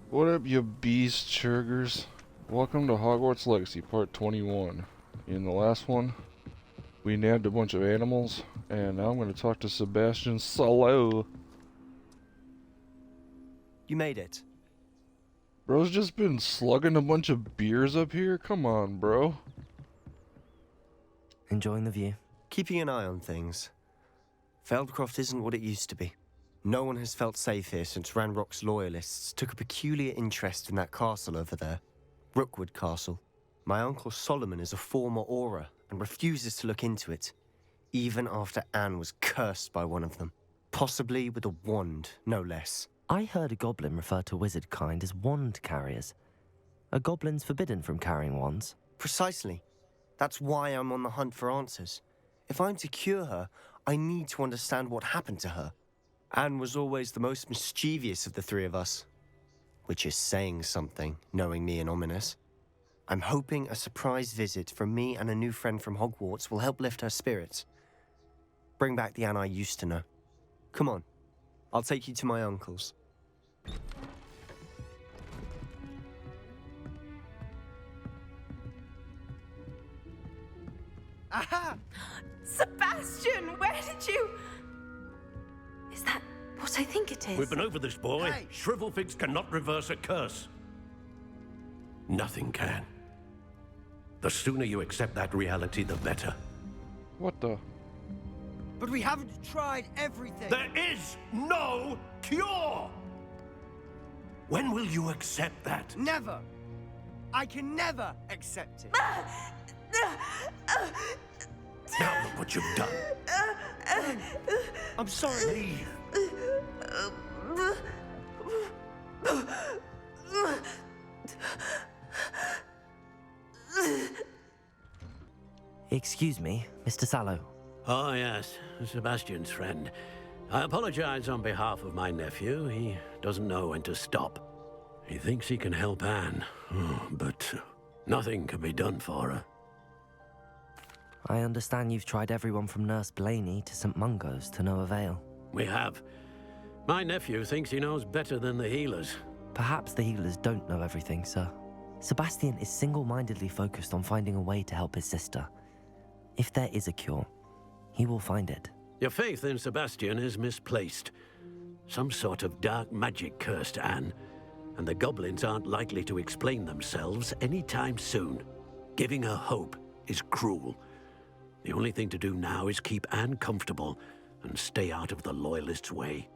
What up, you beast churgers? Welcome to Hogwarts Legacy, Part 21. In the last one, we nabbed a bunch of animals, and now I'm going to talk to Sebastian solo. You made it. Bro's just been slugging a bunch of beers up here? Come on, bro. Enjoying the view? Keeping an eye on things. Feldcroft isn't what it used to be. No one has felt safe here since Ranrock's loyalists took a peculiar interest in that castle over there. Rookwood Castle. My uncle Solomon is a former Auror and refuses to look into it, even after Anne was cursed by one of them. Possibly with a wand, no less. I heard a goblin refer to wizard kind as wand carriers. Are goblins forbidden from carrying wands? Precisely. That's why I'm on the hunt for answers. If I'm to cure her, I need to understand what happened to her. Anne was always the most mischievous of the three of us. Which is saying something, knowing me and ominous. I'm hoping a surprise visit from me and a new friend from Hogwarts will help lift her spirits. Bring back the Anne I used to know. Come on, I'll take you to my uncle's. Aha! Sebastian, where did you... Is that what I think it is? We've been over this, boy. Hey. Shrivelfigs cannot reverse a curse. Nothing can. The sooner you accept that reality, the better. What the? But we haven't tried everything. There is no cure! When will you accept that? Never. I can never accept it. Now look what you've done. I'm sorry. Leave. Excuse me, Mr. Sallow. Oh, yes, Sebastian's friend. I apologize on behalf of my nephew. He doesn't know when to stop. He thinks he can help Anne, but nothing can be done for her. I understand you've tried everyone from Nurse Blaney to St. Mungo's to no avail. We have. My nephew thinks he knows better than the healers. Perhaps the healers don't know everything, sir. Sebastian is single-mindedly focused on finding a way to help his sister. If there is a cure, he will find it. Your faith in Sebastian is misplaced. Some sort of dark magic cursed Anne, and the goblins aren't likely to explain themselves anytime soon. Giving her hope is cruel. The only thing to do now is keep Anne comfortable and stay out of the Loyalists' way.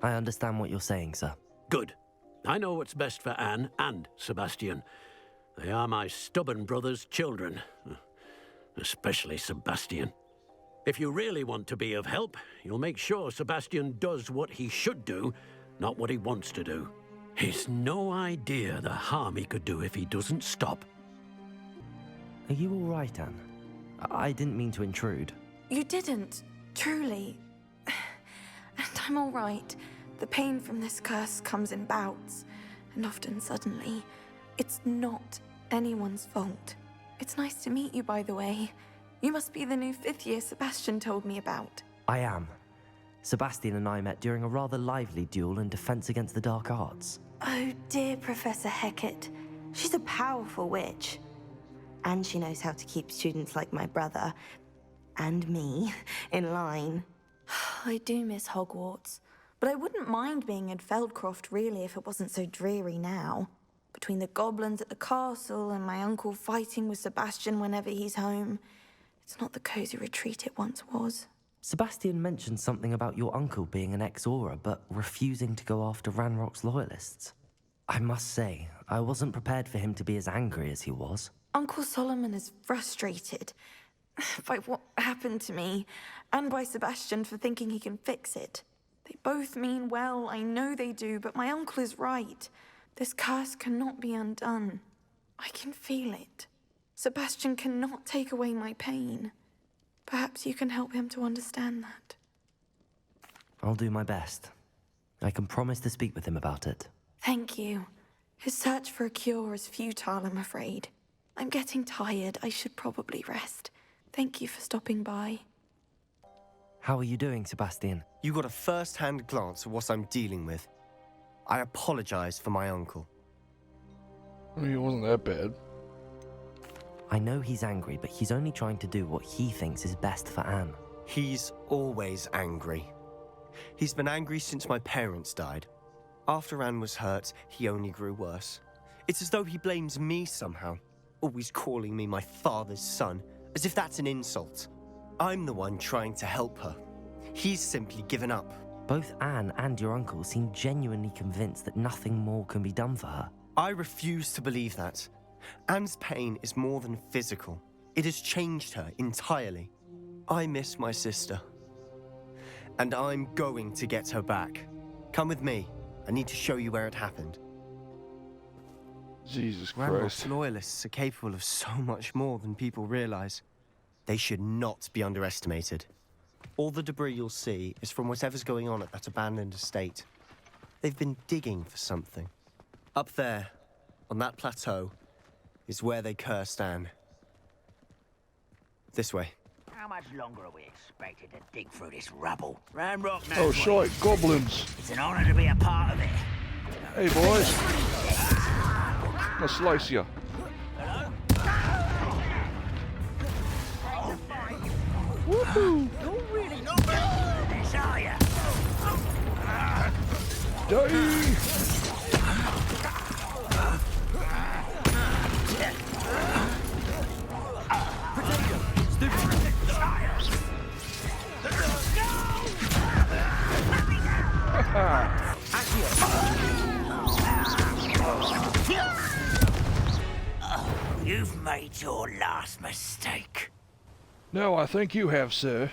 I understand what you're saying, sir. Good. I know what's best for Anne and Sebastian. They are my stubborn brother's children. Especially Sebastian. If you really want to be of help, you'll make sure Sebastian does what he should do, not what he wants to do. He's no idea the harm he could do if he doesn't stop. Are you all right, Anne? I didn't mean to intrude. You didn't, truly. And I'm all right. The pain from this curse comes in bouts, and often suddenly. It's not anyone's fault. It's nice to meet you, by the way. You must be the new 5th year Sebastian told me about. I am. Sebastian and I met during a rather lively duel in defense against the dark arts. Oh dear, Professor Hecat. She's a powerful witch. And she knows how to keep students like my brother, and me, in line. I do miss Hogwarts, but I wouldn't mind being in Feldcroft, really, if it wasn't so dreary now. Between the goblins at the castle and my uncle fighting with Sebastian whenever he's home, it's not the cozy retreat it once was. Sebastian mentioned something about your uncle being an ex-Auror, but refusing to go after Ranrock's loyalists. I must say, I wasn't prepared for him to be as angry as he was. Uncle Solomon is frustrated by what happened to me, and by Sebastian for thinking he can fix it. They both mean well, I know they do, but my uncle is right. This curse cannot be undone. I can feel it. Sebastian cannot take away my pain. Perhaps you can help him to understand that. I'll do my best. I can promise to speak with him about it. Thank you. His search for a cure is futile, I'm afraid. I'm getting tired. I should probably rest. Thank you for stopping by. How are you doing, Sebastian? You got a first-hand glance at what I'm dealing with. I apologize for my uncle. I mean, it wasn't that bad. I know he's angry, but he's only trying to do what he thinks is best for Anne. He's always angry. He's been angry since my parents died. After Anne was hurt, he only grew worse. It's as though he blames me somehow, always calling me my father's son, as if that's an insult. I'm the one trying to help her. He's simply given up. Both Anne and your uncle seem genuinely convinced that nothing more can be done for her. I refuse to believe that. Anne's pain is more than physical. It has changed her entirely. I miss my sister. And I'm going to get her back. Come with me. I need to show you where it happened. Jesus Ranrock's Christ. loyalists are capable of so much more than people realize. They should not be underestimated. All the debris you'll see is from whatever's going on at that abandoned estate. They've been digging for something. Up there, on that plateau, is where they cursed Anne. This way. How much longer are we expected to dig through this rubble? Ranrock knows Oh, what shite, goblins. It's an honor to be a part of it. Hey, boys. I'll slice ya. Woohoo! You're really not ready for this, are you? Die! You've made your last mistake. No, I think you have, sir.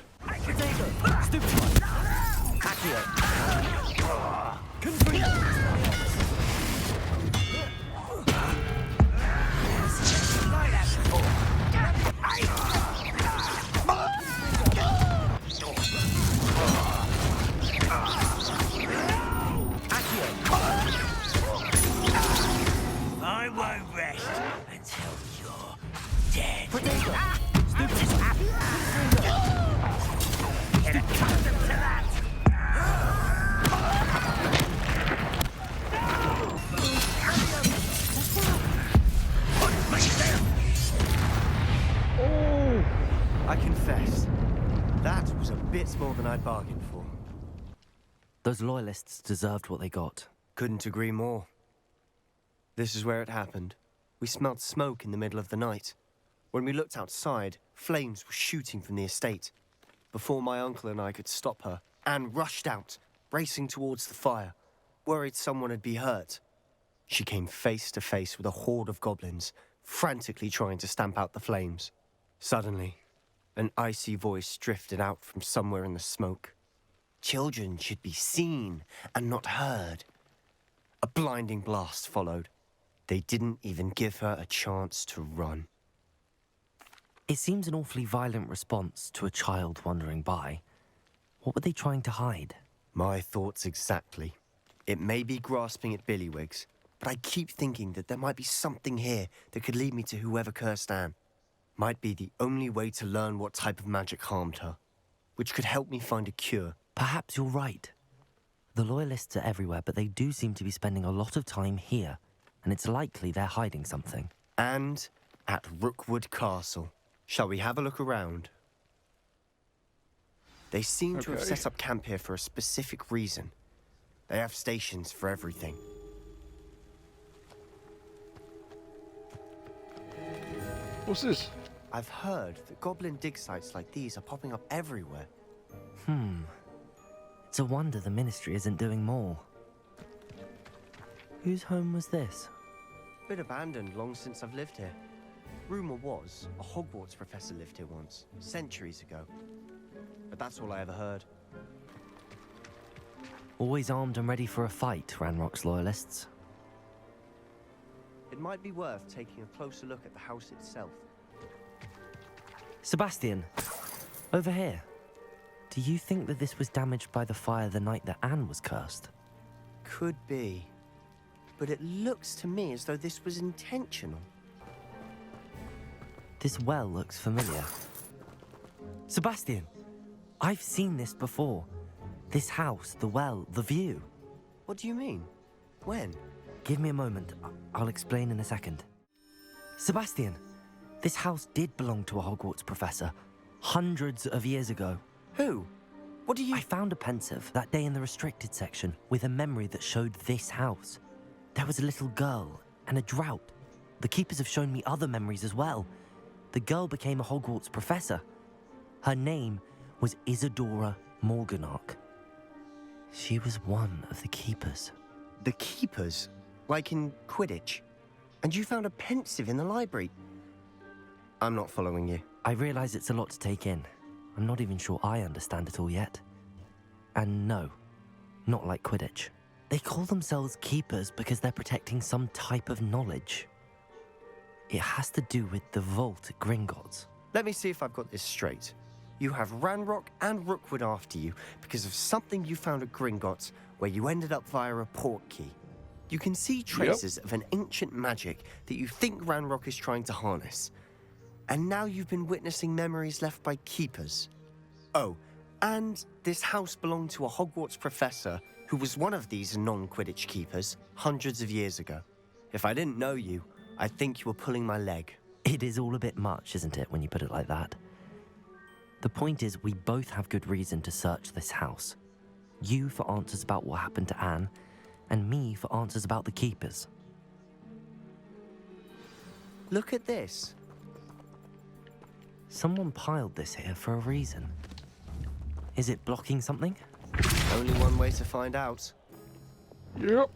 I won't rest until you're dead. Get accustomed to that. Oh! I confess, that was a bit more than I'd bargained for. Those loyalists deserved what they got. Couldn't agree more. This is where it happened. We smelled smoke in the middle of the night. When we looked outside, flames were shooting from the estate. Before my uncle and I could stop her, Anne rushed out, racing towards the fire, worried someone had been hurt. She came face to face with a horde of goblins, frantically trying to stamp out the flames. Suddenly, an icy voice drifted out from somewhere in the smoke. Children should be seen and not heard. A blinding blast followed. They didn't even give her a chance to run. It seems an awfully violent response to a child wandering by. What were they trying to hide? My thoughts exactly. It may be grasping at Billywigs, but I keep thinking that there might be something here that could lead me to whoever cursed Anne. Might be the only way to learn what type of magic harmed her, which could help me find a cure. Perhaps you're right. The Loyalists are everywhere, but they do seem to be spending a lot of time here, and it's likely they're hiding something. And at Rookwood Castle. Shall we have a look around? They seem to have Okay. set up camp here for a specific reason. They have stations for everything. What's this? I've heard that goblin dig sites like these are popping up everywhere. It's a wonder the Ministry isn't doing more. Whose home was this? Been abandoned long since I've lived here. Rumor was a Hogwarts professor lived here once, centuries ago. But that's all I ever heard. Always armed and ready for a fight, Ranrock's Loyalists. It might be worth taking a closer look at the house itself. Sebastian, over here. Do you think that this was damaged by the fire the night that Anne was cursed? Could be. But it looks to me as though this was intentional. This well looks familiar. Sebastian, I've seen this before. This house, the well, the view. What do you mean? When? Give me a moment. I'll explain in a second. Sebastian, this house did belong to a Hogwarts professor hundreds of years ago. Who? What do you... I found a pensive that day in the restricted section with a memory that showed this house. There was a little girl and a drought. The keepers have shown me other memories as well. The girl became a Hogwarts professor. Her name was Isadora Morganach. She was one of the keepers. The keepers? Like in Quidditch? And you found a pensive in the library? I'm not following you. I realize it's a lot to take in. I'm not even sure I understand it all yet. And no, not like Quidditch. They call themselves keepers because they're protecting some type of knowledge. It has to do with the vault at Gringotts. Let me see if I've got this straight. You have Ranrock and Rookwood after you because of something you found at Gringotts where you ended up via a portkey. You can see traces of an ancient magic that you think Ranrock is trying to harness. And now you've been witnessing memories left by keepers. Oh, and this house belonged to a Hogwarts professor who was one of these non-Quidditch keepers hundreds of years ago. If I didn't know you, I'd think you were pulling my leg. It is all a bit much, isn't it, when you put it like that? The point is, we both have good reason to search this house. You for answers about what happened to Anne, and me for answers about the keepers. Look at this. Someone piled this here for a reason. Is it blocking something? Only one way to find out. Yep.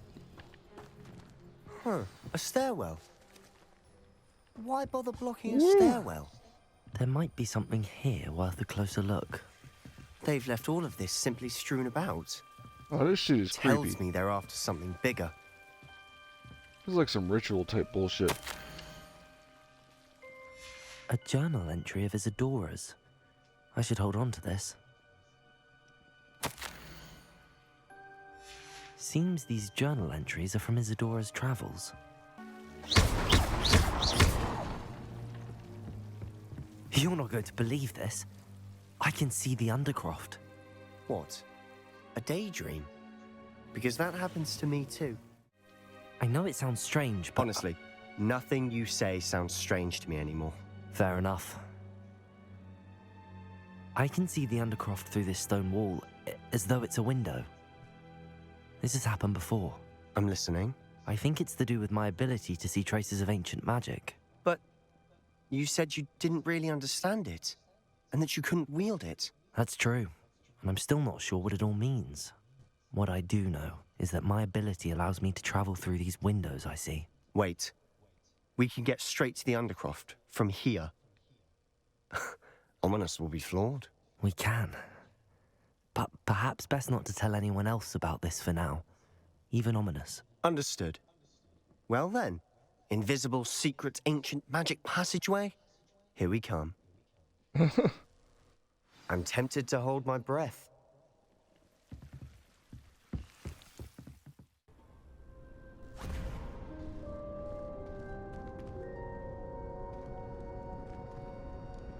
Huh, a stairwell. Why bother blocking a stairwell? There might be something here worth a closer look. They've left all of this simply strewn about. Oh, this shit is creepy. Tells me they're after something bigger. This is like some ritual type bullshit. A journal entry of Isadora's. I should hold on to this. Seems these journal entries are from Isadora's travels. You're not going to believe this. I can see the Undercroft. What? A daydream? Because that happens to me too. I know it sounds strange, but... Honestly, nothing you say sounds strange to me anymore. Fair enough. I can see the Undercroft through this stone wall, as though it's a window. This has happened before. I'm listening. I think it's to do with my ability to see traces of ancient magic. But you said you didn't really understand it, and that you couldn't wield it. That's true, and I'm still not sure what it all means. What I do know is that my ability allows me to travel through these windows I see. Wait. We can get straight to the Undercroft from here. Ominous will be flawed. We can. But perhaps best not to tell anyone else about this for now. Even Ominous. Understood. Well then, invisible, secret, ancient magic passageway? Here we come. I'm tempted to hold my breath.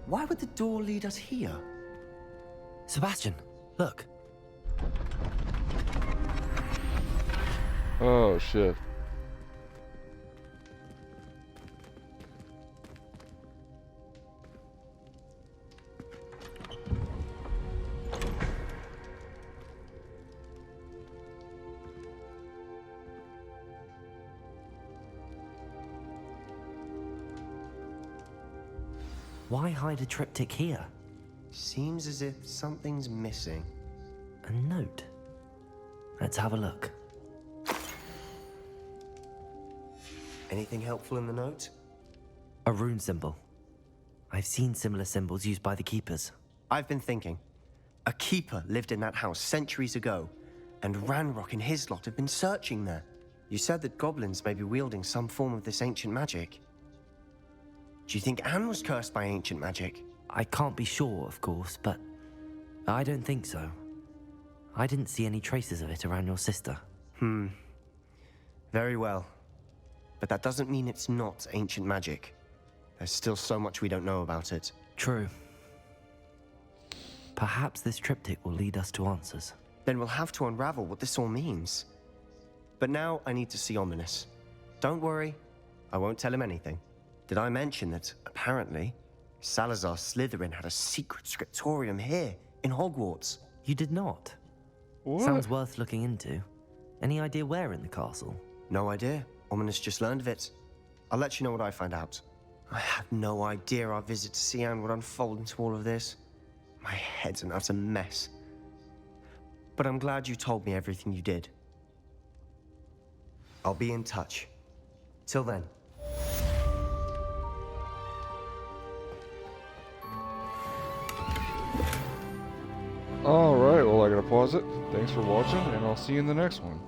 Why would the door lead us here? Sebastian, look. Oh, shit. Why hide a triptych here? Seems as if something's missing. A note. Let's have a look. Anything helpful in the note? A rune symbol. I've seen similar symbols used by the keepers. I've been thinking. A keeper lived in that house centuries ago, and Ranrock and his lot have been searching there. You said that goblins may be wielding some form of this ancient magic. Do you think Anne was cursed by ancient magic? I can't be sure, of course, but I don't think so. I didn't see any traces of it around your sister. Very well. But that doesn't mean it's not ancient magic. There's still so much we don't know about it. True. Perhaps this triptych will lead us to answers. Then we'll have to unravel what this all means. But now I need to see Ominous. Don't worry, I won't tell him anything. Did I mention that, apparently, Salazar Slytherin had a secret scriptorium here, in Hogwarts? You did not? What? Sounds worth looking into. Any idea where in the castle? No idea. Ominous just learned of it. I'll let you know what I find out. I had no idea our visit to Cian would unfold into all of this. My head's an utter mess. But I'm glad you told me everything you did. I'll be in touch. Till then. Alright, well I gotta pause it. Thanks for watching, and I'll see you in the next one.